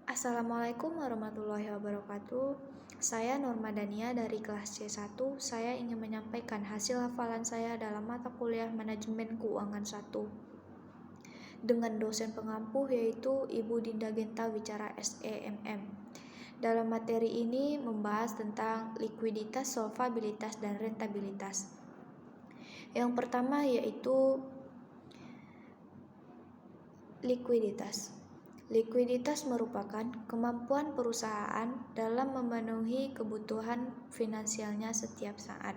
Assalamualaikum warahmatullahi wabarakatuh. Saya Norma Dania dari kelas C1. Saya ingin menyampaikan hasil hafalan saya dalam mata kuliah Manajemen Keuangan 1 dengan dosen pengampu yaitu Ibu Dinda Genta Wicara SEMM. Dalam materi ini membahas tentang likuiditas, solvabilitas, dan rentabilitas. Yang pertama yaitu likuiditas. Likuiditas merupakan kemampuan perusahaan dalam memenuhi kebutuhan finansialnya setiap saat.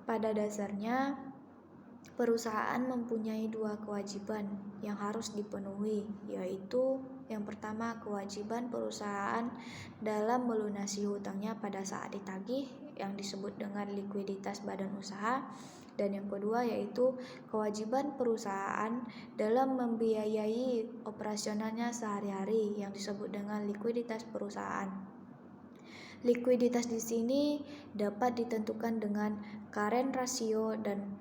Pada dasarnya, perusahaan mempunyai dua kewajiban yang harus dipenuhi, yaitu yang pertama kewajiban perusahaan dalam melunasi hutangnya pada saat ditagih yang disebut dengan likuiditas badan usaha, dan yang kedua yaitu kewajiban perusahaan dalam membiayai operasionalnya sehari-hari yang disebut dengan likuiditas perusahaan. Likuiditas di sini dapat ditentukan dengan current ratio dan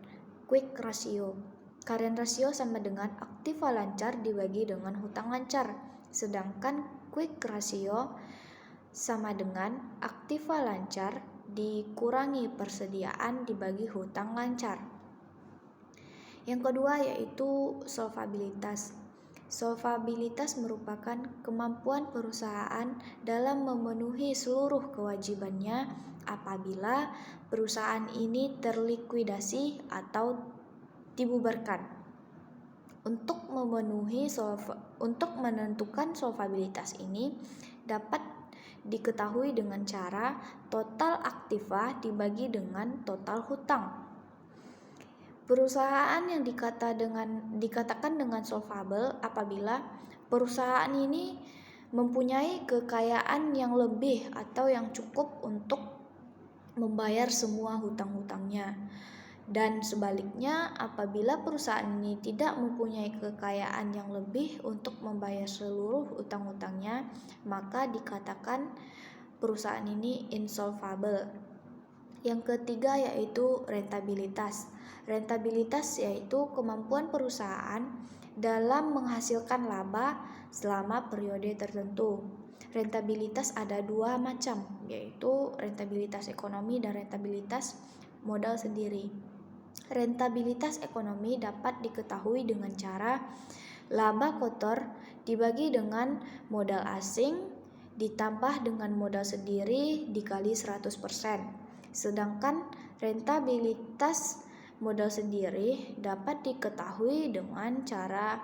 quick ratio. Current ratio sama dengan aktiva lancar dibagi dengan hutang lancar, sedangkan quick ratio sama dengan aktiva lancar dikurangi persediaan dibagi hutang lancar. Yang kedua yaitu solvabilitas. Solvabilitas merupakan kemampuan perusahaan dalam memenuhi seluruh kewajibannya apabila perusahaan ini terlikuidasi atau dibubarkan. Untuk menentukan solvabilitas ini dapat diketahui dengan cara total aktiva dibagi dengan total hutang. Perusahaan yang dikatakan dengan solvable apabila perusahaan ini mempunyai kekayaan yang lebih atau yang cukup untuk membayar semua hutang-hutangnya. Dan sebaliknya, apabila perusahaan ini tidak mempunyai kekayaan yang lebih untuk membayar seluruh hutang-hutangnya, maka dikatakan perusahaan ini insolvable. Yang ketiga yaitu rentabilitas. Rentabilitas yaitu kemampuan perusahaan dalam menghasilkan laba selama periode tertentu. Rentabilitas ada dua macam, yaitu rentabilitas ekonomi dan rentabilitas modal sendiri. Rentabilitas ekonomi dapat diketahui dengan cara laba kotor dibagi dengan modal asing ditambah dengan modal sendiri dikali 100%. Sedangkan rentabilitas modal sendiri dapat diketahui dengan cara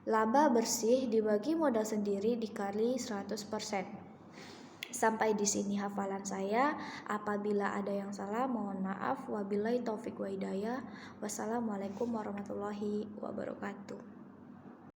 laba bersih dibagi modal sendiri dikali 100%. Sampai di sini hafalan saya. Apabila ada yang salah, mohon maaf. Wabillahi taufik wa hidayah. Wassalamualaikum warahmatullahi wabarakatuh.